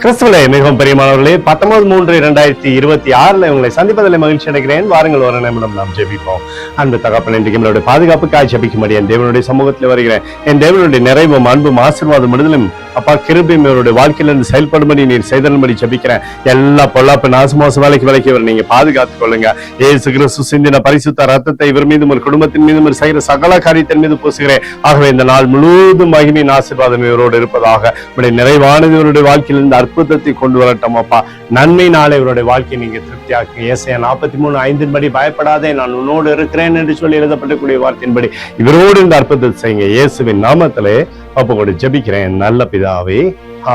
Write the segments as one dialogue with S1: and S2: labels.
S1: கிறிஸ்துவிலே மிகவும் பிரியமானவர்களே, 19/3/2026 உங்களை சந்திப்பதில் மகிழ்ச்சி அடைகிறேன். வாருங்கள், ஒரு நிமிடம் நாம் ஜெபிப்போம். அன்பு தகப்பனே, இன்றைக்கு நம்மளுடைய பாதுகாப்புக்காய் ஜெபிக்கும்படி என் தேவனுடைய சமூகத்தில் வருகிறேன். என் தேவனுடைய நிறைவும் அன்பும் ஆசீர்வாதம் விடுதலும் அப்பா கிருபையும் இவருடைய வாழ்க்கையிலிருந்து செயல்படும்படி நீர் செய்தபடி ஜெபிக்கிறேன். எல்லா பொல்லாப்பு நாசமோச வேலைக்கு இவர் நீங்க பாதுகாத்துக் கொள்ளுங்க. இயேசு கிறிஸ்து சிந்தின பரிசுத்த ரத்தத்தை இவர் மீதும் ஒரு குடும்பத்தின் மீதும் ஒரு செய்கிற சகல காரியத்தின் மீது பூசுகிறேன். ஆகவே இந்த நாள் முழுவதும் மகிமையின் ஆசீர்வாதம் இவரோடு இருப்பதாக. உடைய நிறைவானது இவருடைய வாழ்க்கையிலிருந்து அற்புதத்தை கொண்டு வரட்டும் அப்பா. நன்மை நாளை இவருடைய வாழ்க்கையை நீங்க திருப்தியாக்குங்க. ஏசாயா 43:5 பயப்படாதே, நான் உன்னோடு இருக்கிறேன் என்று சொல்லி எழுதப்படக்கூடிய வார்த்தையின்படி இவரோடு இந்த அற்புதத்தை செய்யுங்க. இயேசுவின் நாமத்திலே ஒப்புக்கொண்டு ஜெபிக்கிறேன் நல்ல பிதாவே,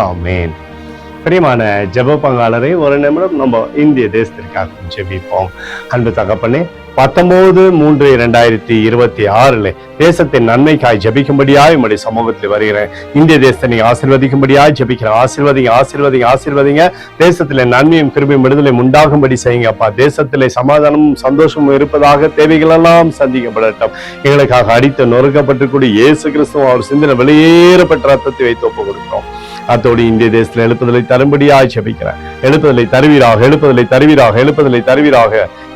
S1: ஆமேன். பிரியமான ஜெப பங்காளரை, ஒரு நிமிடம் நம்ம இந்திய தேசத்திற்காக ஜெபிப்போம். அன்பு தகப்பனே, 19/3/2026 தேசத்தின் நன்மைக்காய் ஜெபிக்கும்படியாய் உம்முடைய சமூகத்தில் வருகிறேன். இந்திய தேசத்தை நீங்க ஆசீர்வதிக்கும்படியாய் ஜெபிக்கிறேன். ஆசீர்வதிங்க. தேசத்திலே நன்மையும் கிருபையும் விடுதலையும் உண்டாகும்படி செய்யுங்க அப்பா. தேசத்திலே சமாதானமும் சந்தோஷமும் இருப்பதாக, தேவைகள் எல்லாம் சந்திக்கப்படட்டும். எங்களுக்காக அடித்து நொறுக்கப்பட்டிருக்கூடிய இயேசு கிறிஸ்துவ அவர் சிந்தின வெளியேறப்பட்ட ரத்தத்தை வைத்து ஒப்பு கொடுக்கிறோம். அத்தோடு இந்திய தேசத்தில் எழுப்புதலை தரும்படியாய் ஜெபிக்கிறேன். எழுப்புதலை தருவீராக.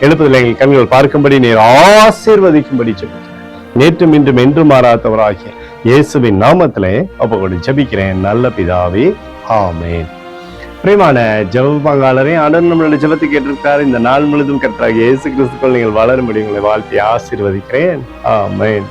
S1: எழுப்புதலை எங்கள் கண்கள் பார்க்கும்படி நீர் ஆசீர்வதிக்கும்படி ஜெபிக்கிறேன். நேற்றும் இன்றும் என்றும் மாறாதவராகிய இயேசுவின் நாமத்திலே ஒப்புக்கொண்டு ஜெபிக்கிறேன் நல்ல பிதாவே, ஆமேன். பிரியமான ஜெப பங்காளரே, ஆண்டவர் நம்மளுடைய ஜெபத்தை கேட்டிருக்காரு. இந்த நாள் முழுதும் கர்த்தராகிய இயேசு கிறிஸ்துக்குள் நீங்கள் வளரும்படி உங்களை வாழ்த்தி ஆசீர்வதிக்கிறேன். ஆமேன்.